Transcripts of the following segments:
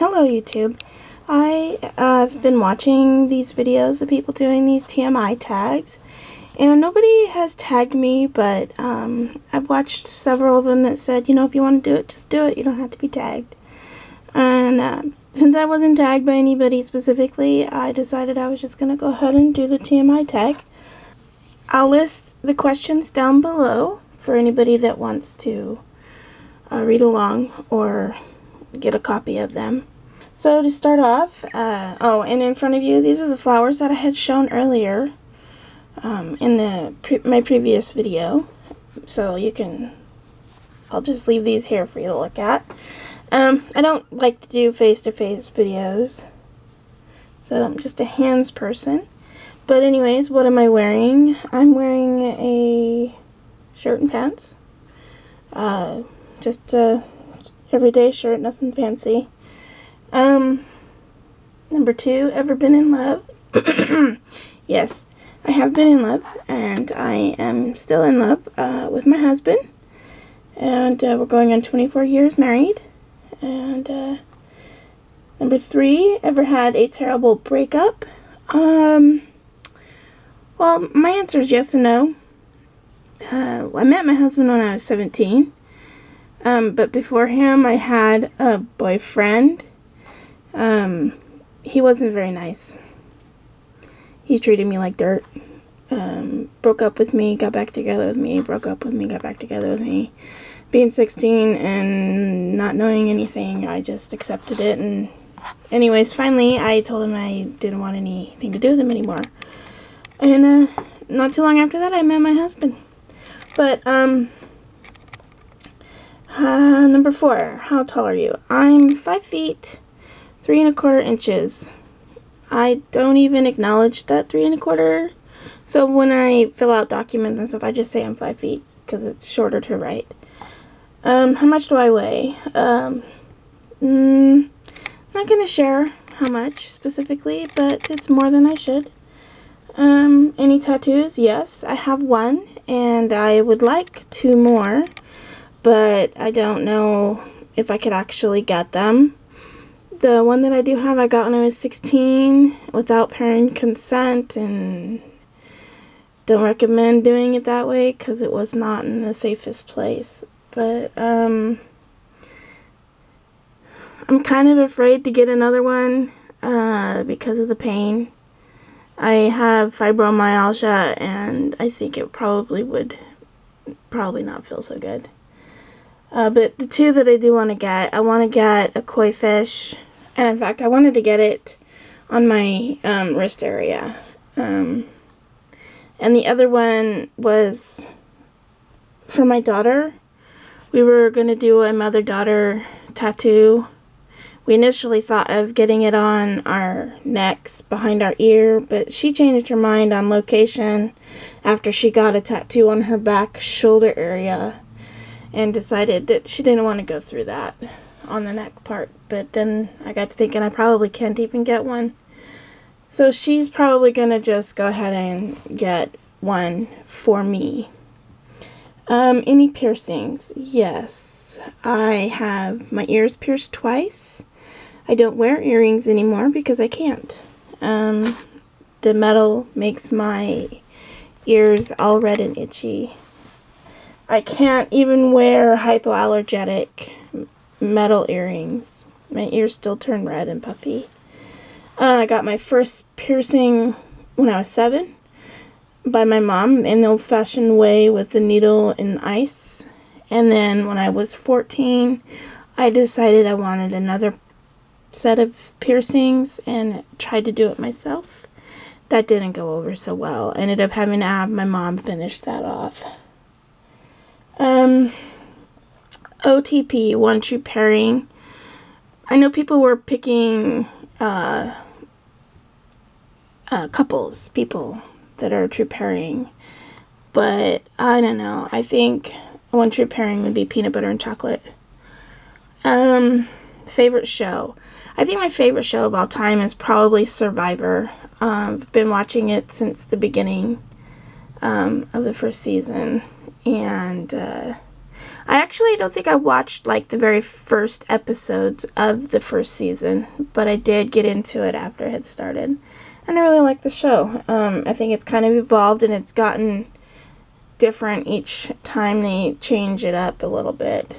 Hello YouTube. I've been watching these videos of people doing these TMI tags, and nobody has tagged me, but I've watched several of them that said, you know, if you want to do it, just do it. You don't have to be tagged. And since I wasn't tagged by anybody specifically, I decided I was just going to go ahead and do the TMI tag. I'll list the questions down below for anybody that wants to read along or get a copy of them. So to start off, oh, and in front of you, these are the flowers that I had shown earlier in my previous video. So you can, I'll just leave these here for you to look at. I don't like to do face-to-face videos, so I'm just a hands person. But anyways, what am I wearing? I'm wearing a shirt and pants. Just a everyday shirt, nothing fancy. Number 2, ever been in love? Yes, I have been in love, and I am still in love with my husband. And we're going on 24 years married. And number 3, ever had a terrible breakup? Well, my answer is yes and no. I met my husband when I was 17. But before him, I had a boyfriend. He wasn't very nice. He treated me like dirt. Broke up with me, got back together with me, broke up with me, got back together with me. Being 16 and not knowing anything, I just accepted it. And anyways, finally, I told him I didn't want anything to do with him anymore. And not too long after that, I met my husband. But, number 4, how tall are you? I'm 5 feet, 3 1/4 inches. I don't even acknowledge that 3 1/4. So when I fill out documents and stuff, I just say I'm 5 feet because it's shorter to write. How much do I weigh? Not gonna share how much specifically, but it's more than I should. Any tattoos? Yes, I have 1, and I would like 2 more. But I don't know if I could actually get them. The one that I do have, I got when I was 16 without parent consent, and don't recommend doing it that way because it was not in the safest place. But I'm kind of afraid to get another one because of the pain. I have fibromyalgia, and I think it would not feel so good. But the 2 that I do want to get, I want to get a koi fish, and in fact I wanted to get it on my wrist area. And the other one was for my daughter. We were going to do a mother-daughter tattoo. We initially thought of getting it on our necks behind our ear, but she changed her mind on location after she got a tattoo on her back shoulder area and decided that she didn't want to go through that on the neck part. But then I got to thinking I probably can't even get one. So she's probably going to just go ahead and get one for me. Any piercings? Yes. I have my ears pierced twice. I don't wear earrings anymore because I can't. The metal makes my ears all red and itchy. I can't even wear hypoallergenic metal earrings. My ears still turn red and puffy. I got my first piercing when I was 7 by my mom in the old-fashioned way with the needle and ice. And then when I was 14, I decided I wanted another set of piercings and tried to do it myself. That didn't go over so well. I ended up having to have my mom finish that off. OTP, one true pairing. I know people were picking couples, people that are true pairing, but I don't know. I think one true pairing would be peanut butter and chocolate. Favorite show. I think my favorite show of all time is probably Survivor. I've been watching it since the beginning of the first season, and I actually don't think I watched like the very first episodes of the first season, but I did get into it after it had started. And I really like the show. I think it's kind of evolved and it's gotten different each time they change it up a little bit.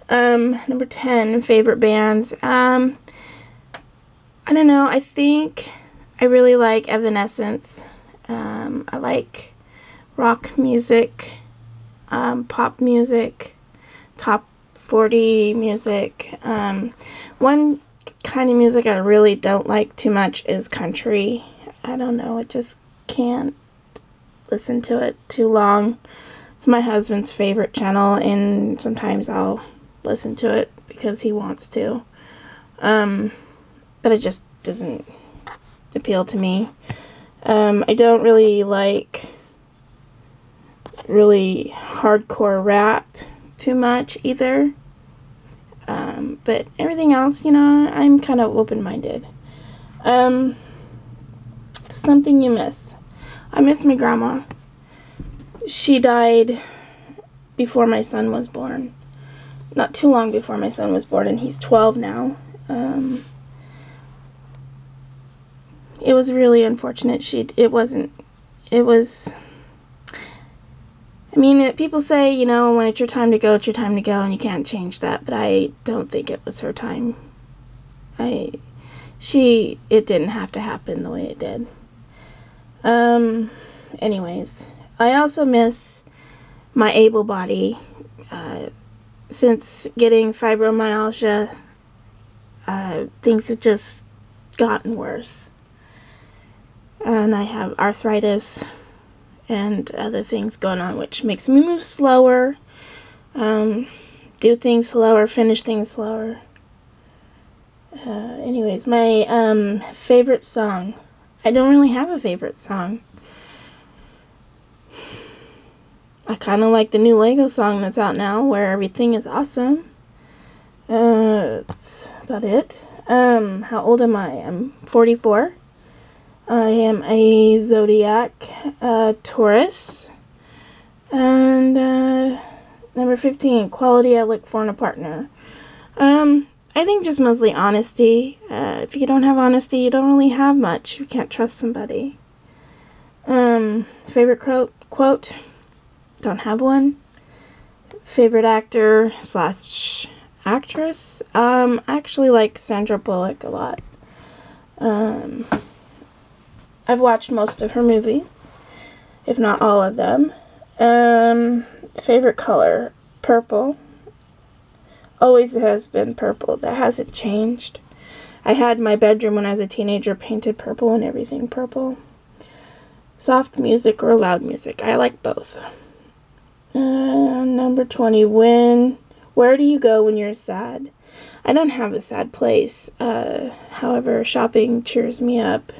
Number 10, favorite bands. I don't know. I think I really like Evanescence. I like rock music, pop music, top 40 music. One kind of music I really don't like too much is country. I don't know. I just can't listen to it too long. It's my husband's favorite channel, and sometimes I'll listen to it because he wants to. But it just doesn't appeal to me. I don't really like really hardcore rap too much either. But everything else, you know, I'm kind of open-minded. Something you miss. I miss my grandma. She died before my son was born. Not too long before my son was born, and he's 12 now. It was really unfortunate. I mean, people say, you know, when it's your time to go, it's your time to go, and you can't change that, but I don't think it was her time. It didn't have to happen the way it did. Anyways, I also miss my able body. Since getting fibromyalgia, things have just gotten worse. And I have arthritis and other things going on, which makes me move slower, do things slower, finish things slower. Anyways, my favorite song. I don't really have a favorite song. I kind of like the new Lego song that's out now, Where Everything is Awesome. That's about it. How old am I? I'm 44. I am a Zodiac, Taurus. And number 15, quality I look for in a partner. I think just mostly honesty. If you don't have honesty, you don't really have much. You can't trust somebody. Favorite quote? Don't have one. Favorite actor / actress? I actually like Sandra Bullock a lot. I've watched most of her movies, if not all of them. Favorite color? Purple. Always has been purple. That hasn't changed. I had my bedroom when I was a teenager painted purple and everything purple. Soft music or loud music? I like both. Number 20. Where do you go when you're sad? I don't have a sad place. However, shopping cheers me up.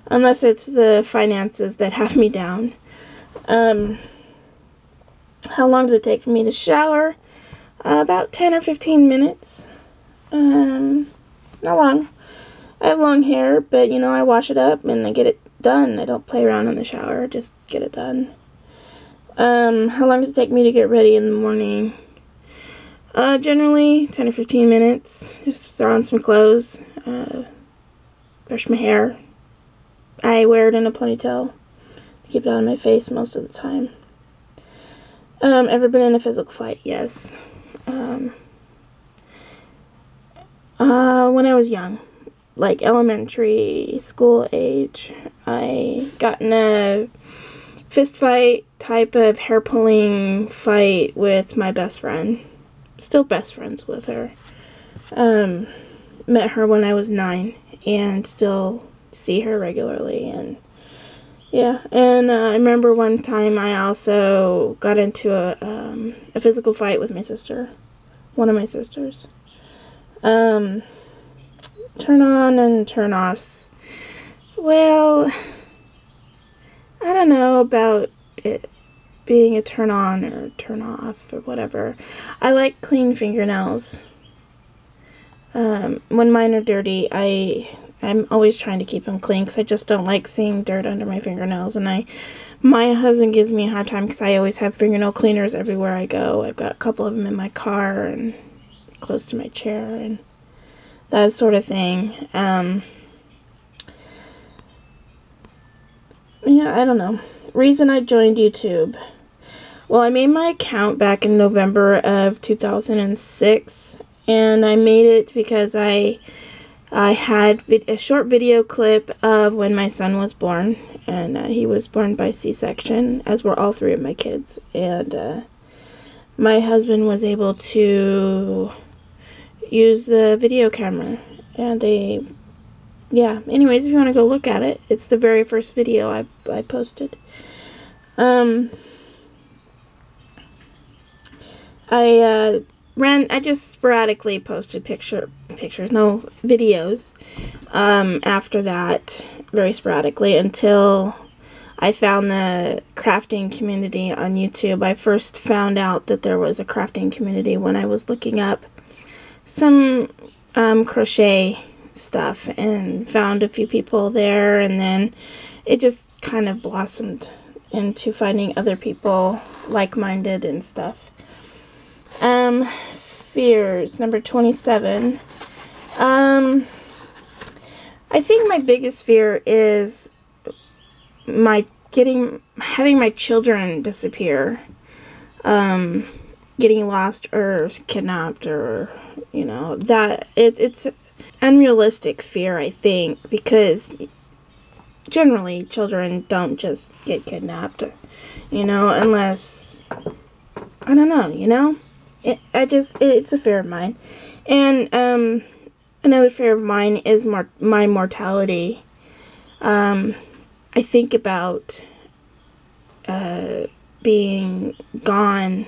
Unless it's the finances that have me down. How long does it take for me to shower? About 10 or 15 minutes. Not long. I have long hair, but you know, I wash it up and I get it done. I don't play around in the shower, just get it done. How long does it take me to get ready in the morning? Generally 10 or 15 minutes. Just throw on some clothes, brush my hair. I wear it in a ponytail to keep it out of my face most of the time. Ever been in a physical fight? Yes. When I was young, like elementary school age, I got in a fist fight type of hair pulling fight with my best friend. Still best friends with her. Met her when I was 9 and still see her regularly. And yeah, and I remember one time I also got into a physical fight with my sister, one of my sisters. Turn on and turn offs. Well, I don't know about it being a turn on or turn off or whatever. I like clean fingernails. When mine are dirty, I'm always trying to keep them clean because I just don't like seeing dirt under my fingernails, and I My husband gives me a hard time because I always have fingernail cleaners everywhere I go. I've got a couple of them in my car and close to my chair and that sort of thing. Yeah, I don't know. Reason I joined YouTube. Well, I made my account back in November of 2006, and I made it because I had a short video clip of when my son was born, and he was born by C-section, as were all three of my kids, and my husband was able to use the video camera, and yeah, anyways, if you want to go look at it, it's the very first video I posted. I just sporadically posted videos, after that, very sporadically, until I found the crafting community on YouTube. I first found out that there was a crafting community when I was looking up some, crochet stuff, and found a few people there, and then it just kind of blossomed into finding other people like-minded and stuff. Fears, number 27. I think my biggest fear is having my children disappear, getting lost or kidnapped, or, you know, that it's unrealistic fear, I think, because generally children don't just get kidnapped, you know, unless, I don't know, you know, it's a fear of mine. And another fear of mine is my mortality. I think about being gone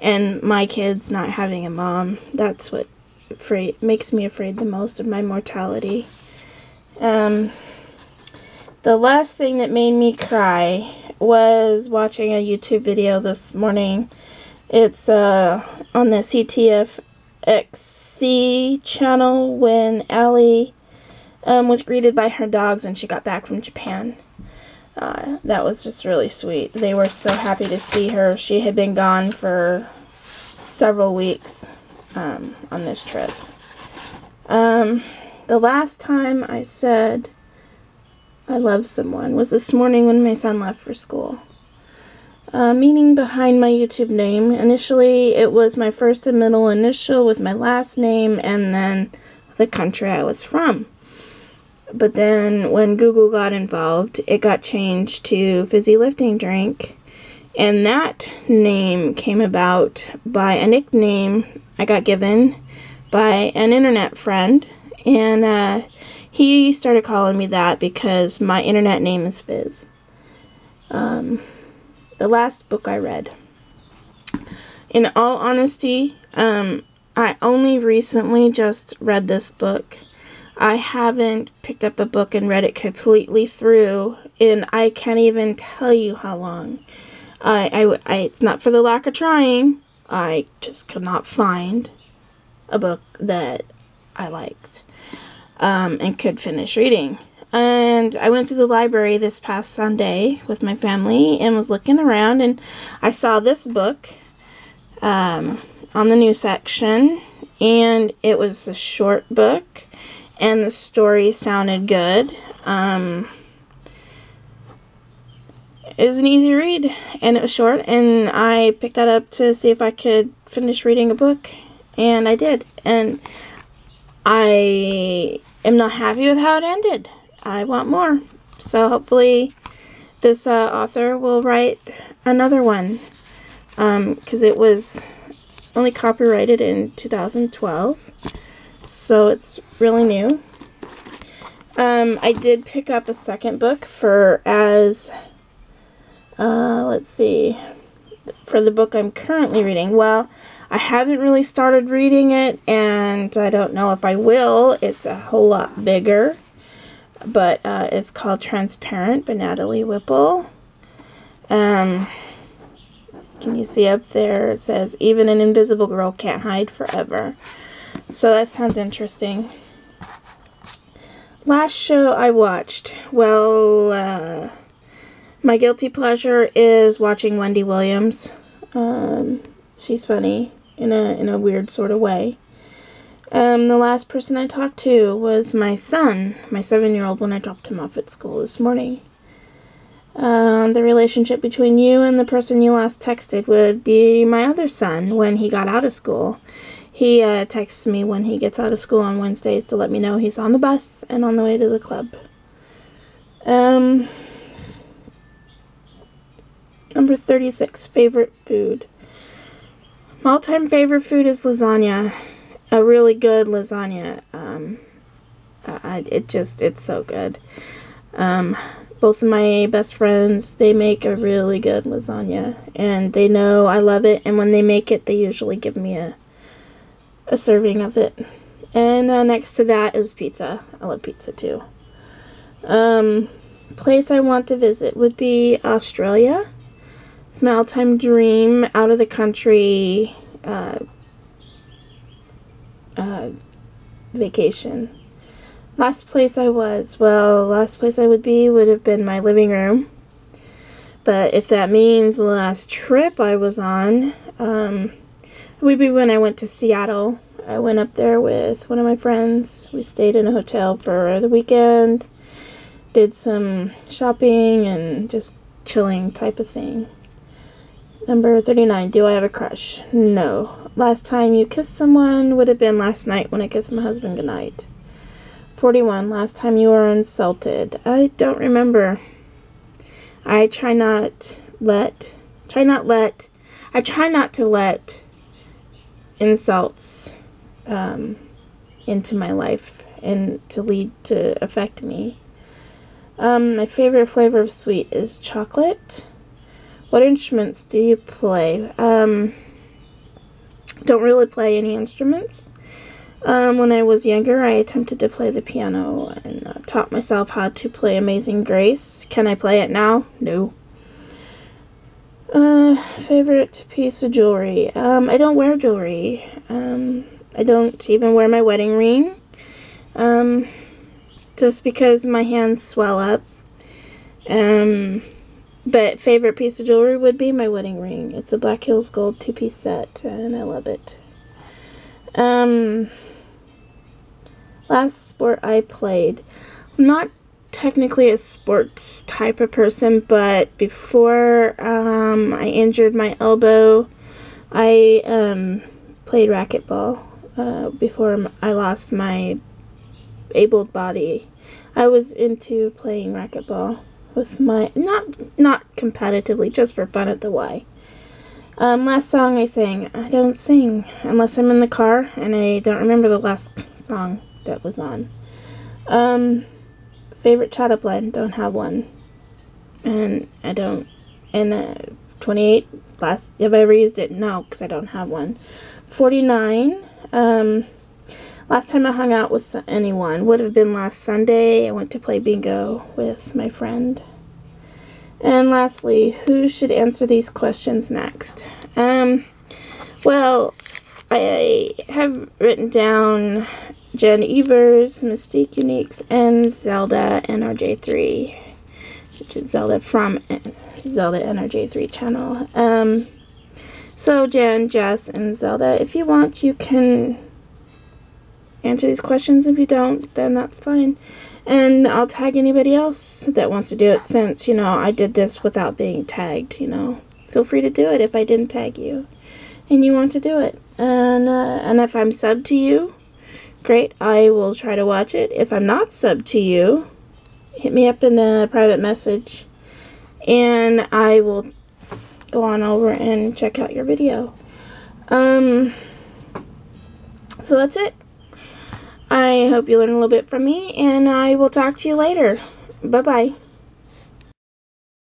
and my kids not having a mom. That's what makes me afraid the most of my mortality. The last thing that made me cry was watching a YouTube video this morning. It's on the CTFXC channel when Allie was greeted by her dogs when she got back from Japan. That was just really sweet. They were so happy to see her. She had been gone for several weeks on this trip. The last time I said I love someone was this morning when my son left for school. Meaning behind my YouTube name. Initially, it was my first and middle initial with my last name and then the country I was from. But then when Google got involved, it got changed to Fizzy Lifting Drink. And that name came about by a nickname I got given by an internet friend. And he started calling me that because my internet name is Fizz. The last book I read. In all honesty, I only recently just read this book. I haven't picked up a book and read it completely through, and I can't even tell you how long. It's not for the lack of trying. I just could not find a book that I liked and could finish reading. And I went to the library this past Sunday with my family and was looking around, and I saw this book on the new section, and it was a short book, and the story sounded good. It was an easy read, and it was short, and I picked that up to see if I could finish reading a book, and I did, and I am not happy with how it ended. I want more. So hopefully this author will write another one, because it was only copyrighted in 2012, so it's really new. I did pick up a second book for let's see, for the book I'm currently reading. Well, I haven't really started reading it, and I don't know if I will. It's a whole lot bigger. But it's called Transparent by Natalie Whipple. Can you see up there? It says, even an invisible girl can't hide forever. So that sounds interesting. Last show I watched. Well, My guilty pleasure is watching Wendy Williams. She's funny in a weird sort of way. The last person I talked to was my son, my 7-year-old, when I dropped him off at school this morning. The relationship between you and the person you last texted would be my other son when he got out of school. He texts me when he gets out of school on Wednesdays to let me know he's on the bus and on the way to the club. Number 36, favorite food. My all-time favorite food is lasagna. A really good lasagna. It's so good. Both of my best friends, they make a really good lasagna, and they know I love it, and when they make it, they usually give me a serving of it. And next to that is pizza. I love pizza too. Place I want to visit would be Australia. It's my all-time dream out of the country vacation. Last place I would be would have been my living room. But if that means the last trip I was on, would be when I went to Seattle. I went up there with one of my friends. We stayed in a hotel for the weekend, did some shopping and just chilling type of thing. Number 39, do I have a crush? No. Last time you kissed someone would have been last night when I kissed my husband goodnight. 41, last time you were insulted. I don't remember. I try not to let insults into my life and to affect me. My favorite flavor of sweet is chocolate. What instruments do you play? Don't really play any instruments. When I was younger, I attempted to play the piano and taught myself how to play Amazing Grace. Can I play it now? No. Favorite piece of jewelry? I don't wear jewelry. I don't even wear my wedding ring. Just because my hands swell up. But favorite piece of jewelry would be my wedding ring. It's a Black Hills Gold 2-piece set, and I love it. Last sport I played. I'm not technically a sports type of person, but before I injured my elbow, I played racquetball. Before I lost my able body, I was into playing racquetball with my not competitively, just for fun at the Y. Last song I sang. I don't sing unless I'm in the car, and I don't remember the last song that was on. Favorite chat-up line, don't have one. And I don't. And 28, have I ever used it? No, because I don't have one. 49, last time I hung out with anyone would have been last Sunday. I went to play bingo with my friend. And lastly, who should answer these questions next? Well, I have written down Jen Evers, Mystique Uniques, and Zelda NRJ3, which is Zelda from Zelda NRJ3 channel. So Jen, Jess, and Zelda, if you want, you can answer these questions. If you don't, then that's fine. And I'll tag anybody else that wants to do it, since, you know, I did this without being tagged, you know. Feel free to do it if I didn't tag you and you want to do it. And if I'm subbed to you, great, I will try to watch it. If I'm not subbed to you, hit me up in a private message and I will go on over and check out your video. So that's it. I hope you learned a little bit from me, and I will talk to you later. Bye-bye.